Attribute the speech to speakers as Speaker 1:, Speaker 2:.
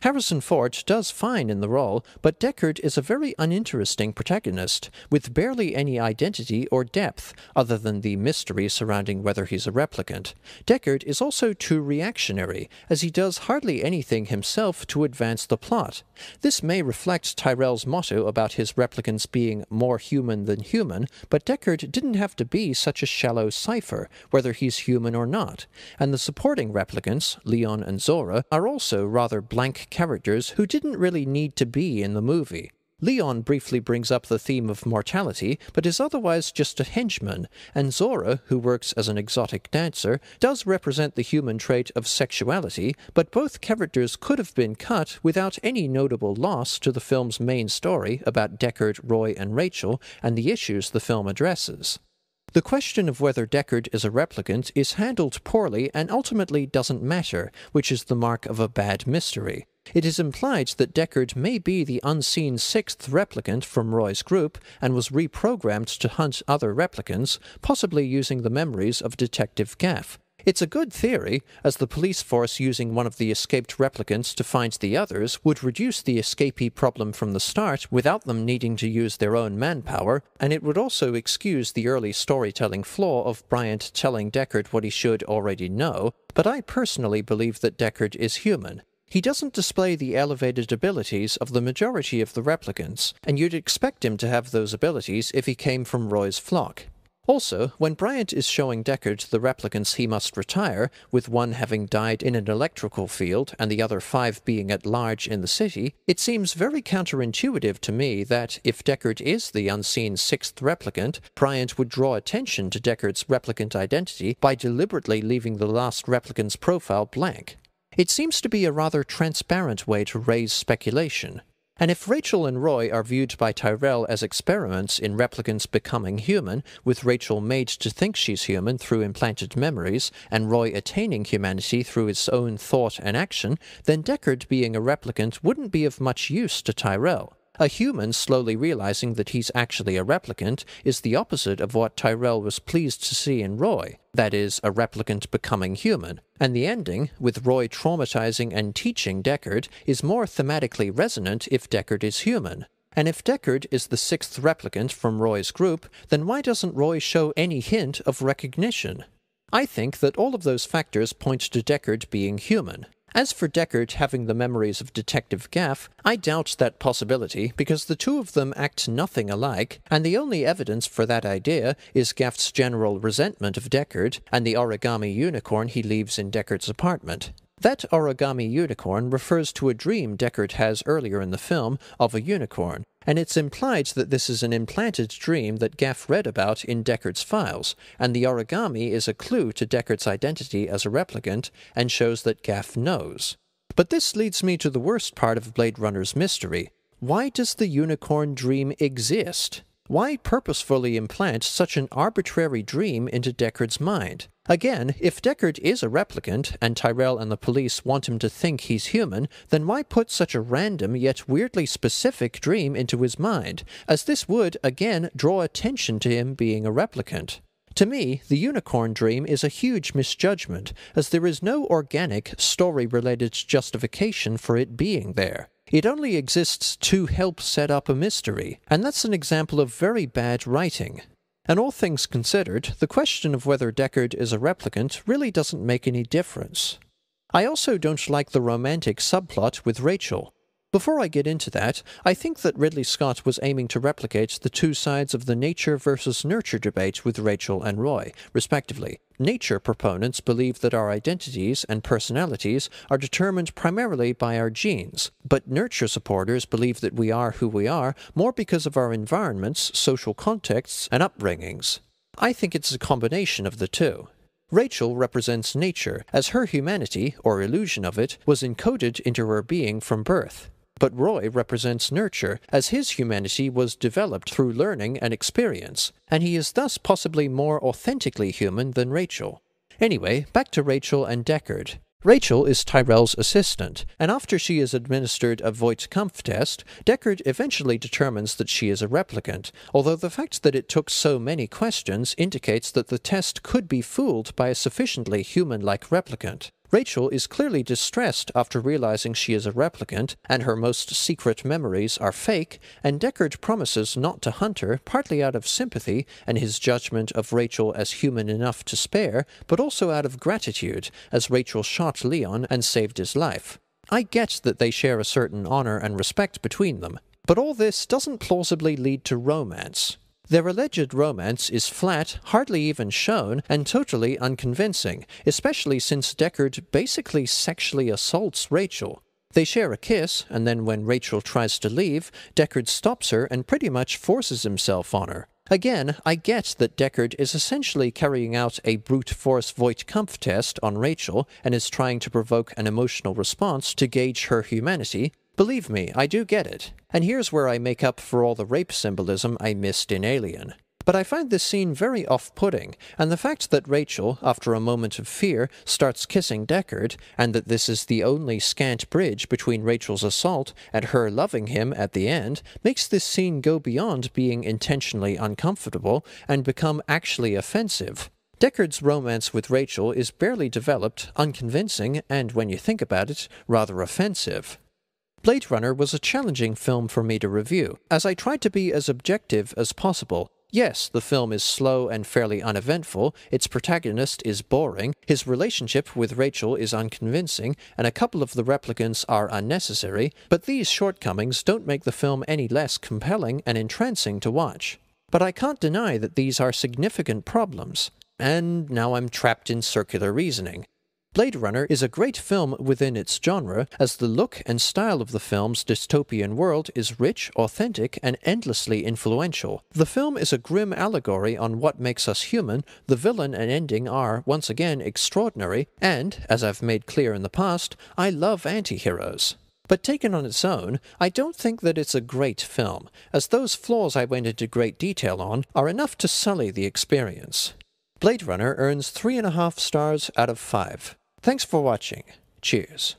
Speaker 1: Harrison Ford does fine in the role, but Deckard is a very uninteresting protagonist, with barely any identity or depth, other than the mystery surrounding whether he's a replicant. Deckard is also too reactionary, as he does hardly anything himself to advance the plot. This may reflect Tyrell's motto about his replicants being more human than human, but Deckard didn't have to be such a shallow cipher, whether he's human or not, and the supporting replicants, Leon and Zora, are also rather blank characters who didn't really need to be in the movie. Leon briefly brings up the theme of mortality, but is otherwise just a henchman, and Zora, who works as an exotic dancer, does represent the human trait of sexuality, but both characters could have been cut without any notable loss to the film's main story about Deckard, Roy, and Rachael, and the issues the film addresses. The question of whether Deckard is a replicant is handled poorly and ultimately doesn't matter, which is the mark of a bad mystery. It is implied that Deckard may be the unseen sixth replicant from Roy's group and was reprogrammed to hunt other replicants, possibly using the memories of Detective Gaff. It's a good theory, as the police force using one of the escaped replicants to find the others would reduce the escapee problem from the start without them needing to use their own manpower, and it would also excuse the early storytelling flaw of Bryant telling Deckard what he should already know, but I personally believe that Deckard is human. He doesn't display the elevated abilities of the majority of the replicants, and you'd expect him to have those abilities if he came from Roy's flock. Also, when Bryant is showing Deckard the replicants he must retire, with one having died in an electrical field and the other 5 being at large in the city, it seems very counterintuitive to me that, if Deckard is the unseen sixth replicant, Bryant would draw attention to Deckard's replicant identity by deliberately leaving the last replicant's profile blank. It seems to be a rather transparent way to raise speculation. And if Rachael and Roy are viewed by Tyrell as experiments in replicants becoming human, with Rachael made to think she's human through implanted memories, and Roy attaining humanity through his own thought and action, then Deckard being a replicant wouldn't be of much use to Tyrell. A human slowly realizing that he's actually a replicant is the opposite of what Tyrell was pleased to see in Roy, that is, a replicant becoming human, and the ending, with Roy traumatizing and teaching Deckard, is more thematically resonant if Deckard is human. And if Deckard is the sixth replicant from Roy's group, then why doesn't Roy show any hint of recognition? I think that all of those factors point to Deckard being human. As for Deckard having the memories of Detective Gaff, I doubt that possibility because the two of them act nothing alike, and the only evidence for that idea is Gaff's general resentment of Deckard and the origami unicorn he leaves in Deckard's apartment. That origami unicorn refers to a dream Deckard has earlier in the film of a unicorn, and it's implied that this is an implanted dream that Gaff read about in Deckard's files, and the origami is a clue to Deckard's identity as a replicant and shows that Gaff knows. But this leads me to the worst part of Blade Runner's mystery. Why does the unicorn dream exist? Why purposefully implant such an arbitrary dream into Deckard's mind? Again, if Deckard is a replicant, and Tyrell and the police want him to think he's human, then why put such a random yet weirdly specific dream into his mind, as this would, again, draw attention to him being a replicant? To me, the unicorn dream is a huge misjudgment, as there is no organic, story-related justification for it being there. It only exists to help set up a mystery, and that's an example of very bad writing. And all things considered, the question of whether Deckard is a replicant really doesn't make any difference. I also don't like the romantic subplot with Rachael. Before I get into that, I think that Ridley Scott was aiming to replicate the two sides of the nature versus nurture debate with Rachael and Roy, respectively. Nature proponents believe that our identities and personalities are determined primarily by our genes, but nurture supporters believe that we are who we are more because of our environments, social contexts, and upbringings. I think it's a combination of the two. Rachael represents nature, as her humanity, or illusion of it, was encoded into her being from birth. But Roy represents nurture, as his humanity was developed through learning and experience, and he is thus possibly more authentically human than Rachael. Anyway, back to Rachael and Deckard. Rachael is Tyrell's assistant, and after she is administered a Voight-Kampff test, Deckard eventually determines that she is a replicant, although the fact that it took so many questions indicates that the test could be fooled by a sufficiently human-like replicant. Rachael is clearly distressed after realizing she is a replicant and her most secret memories are fake, and Deckard promises not to hunt her, partly out of sympathy and his judgment of Rachael as human enough to spare, but also out of gratitude, as Rachael shot Leon and saved his life. I get that they share a certain honor and respect between them, but all this doesn't plausibly lead to romance. Their alleged romance is flat, hardly even shown, and totally unconvincing, especially since Deckard basically sexually assaults Rachael. They share a kiss, and then when Rachael tries to leave, Deckard stops her and pretty much forces himself on her. Again, I get that Deckard is essentially carrying out a brute force Voight-Kampff test on Rachael and is trying to provoke an emotional response to gauge her humanity. Believe me, I do get it. And here's where I make up for all the rape symbolism I missed in Alien. But I find this scene very off-putting, and the fact that Rachael, after a moment of fear, starts kissing Deckard, and that this is the only scant bridge between Rachel's assault and her loving him at the end, makes this scene go beyond being intentionally uncomfortable and become actually offensive. Deckard's romance with Rachael is barely developed, unconvincing, and when you think about it, rather offensive. Blade Runner was a challenging film for me to review, as I tried to be as objective as possible. Yes, the film is slow and fairly uneventful, its protagonist is boring, his relationship with Rachael is unconvincing, and a couple of the replicants are unnecessary, but these shortcomings don't make the film any less compelling and entrancing to watch. But I can't deny that these are significant problems. And now I'm trapped in circular reasoning. Blade Runner is a great film within its genre, as the look and style of the film's dystopian world is rich, authentic, and endlessly influential. The film is a grim allegory on what makes us human, the villain and ending are, once again, extraordinary, and, as I've made clear in the past, I love anti-heroes. But taken on its own, I don't think that it's a great film, as those flaws I went into great detail on are enough to sully the experience. Blade Runner earns 3.5 stars out of 5. Thanks for watching. Cheers.